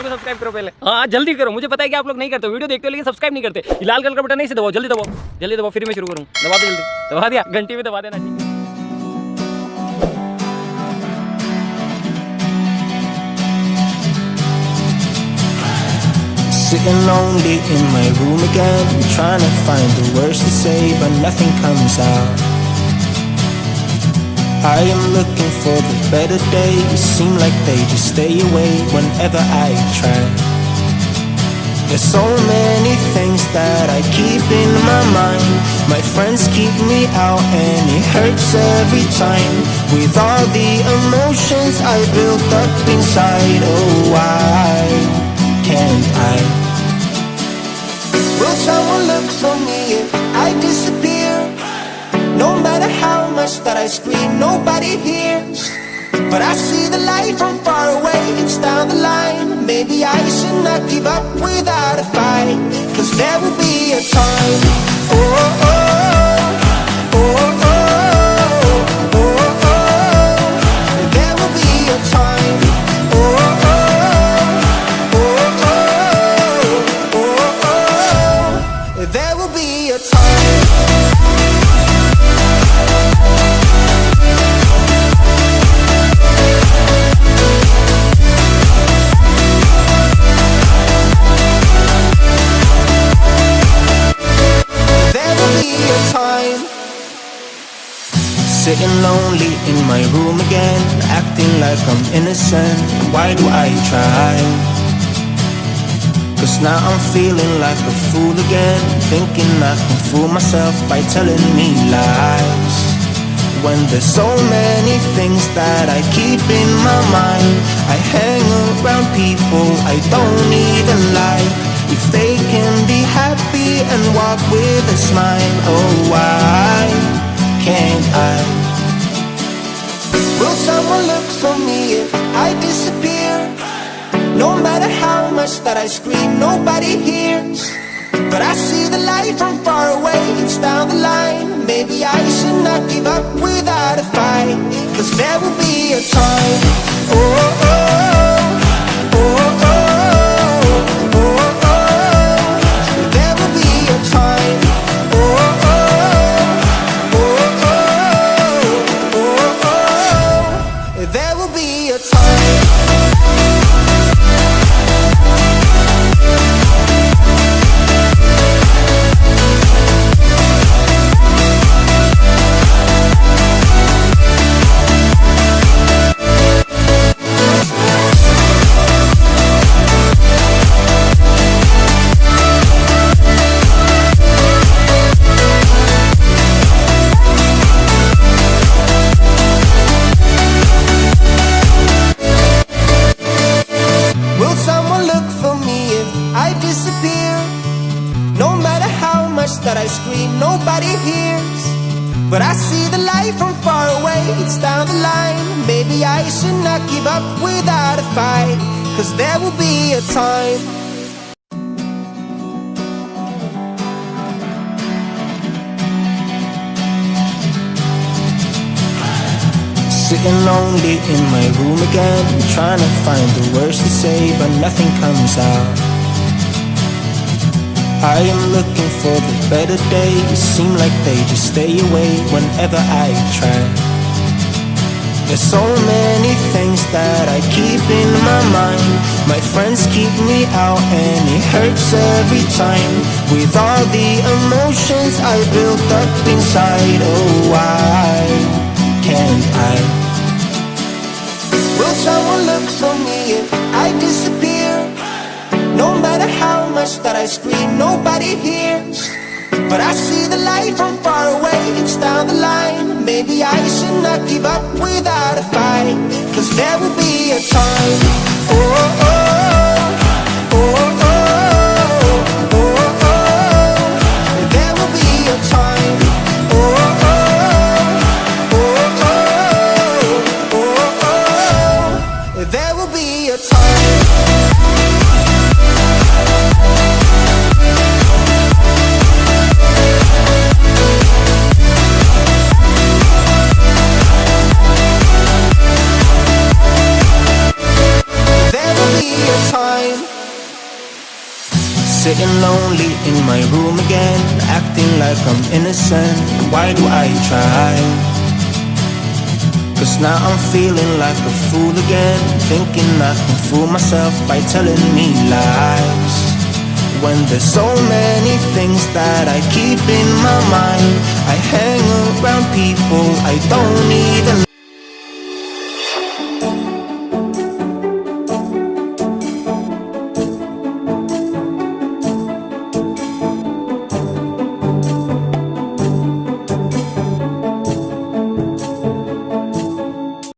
को सब्सक्राइब करो पहले। हाँ जल्दी करो, मुझे पता है कि आप लोग नहीं करते, वीडियो देखते हो लेकिन सब्सक्राइब नहीं करते। ये लाल कलर का बटन नहीं से दबाओ, जल्दी दबाओ, जल्दी दबाओ, फिर मैं शुरू करूँ। दबा दो जल्दी, दबा दिया, घंटी में दबा देना, ठीक है। Sitting lonely in my room again, trying to find the words to say, but nothing comes out. I am looking for the better days, seem like they just stay away whenever I try. There's so many things that I keep in my mind. My friends keep me out and it hurts every time. With all the emotions I built up inside, oh why can't I? Will someone look for me if I disappear? No matter how much that I scream, nobody hears. But I see the light from far away, it's down the line. Maybe I should not give up without a fight, 'cause there will be a time. Oh, oh, oh, oh, oh, oh, oh. There will be a time. Oh, oh, oh, oh, oh, oh, oh. There will be a time. Sitting lonely in my room again, acting like I'm innocent. Why do I try? 'Cause now I'm feeling like a fool again, thinking I can fool myself by telling me lies. When there's so many things that I keep in my mind, I hang around people I don't even like. If they can be happy and walk with a smile, oh why can't I? Will someone look for me if I disappear? No matter how much that I scream, nobody hears. But I see the light from far away, it's down the line. Maybe I should not give up without a fight, 'cause there will be a time. Oh, oh, oh, oh, oh, oh, oh. There will be a time. Oh, oh, oh, oh, oh, oh. There will be a time. That I scream, nobody hears. But I see the light from far away, it's down the line. Maybe I should not give up without a fight, 'cause there will be a time. Sitting lonely in my room again, trying to find the words to say, but nothing comes out. I am looking for the better days, seem like they just stay away whenever I try. There's so many things that I keep in my mind. My friends keep me out and it hurts every time. With all the emotions I built up inside, oh why can't I? Will someone look for me if I disappear? No matter how much that I scream, nobody hears. But I see the light from far away, it's down the line. Maybe I should not give up without a fight, 'cause there will be a time. Oh, oh, oh, oh, oh, oh, oh. There will be a time. Oh, oh, oh, oh, oh, oh. There will be a time. There will be Sitting lonely in my room again, acting like I'm innocent. Why do I try? Cause now I'm feeling like a fool again, thinking I can fool myself by telling me lies. When there's so many things that I keep in my mind, I hang around people I don't even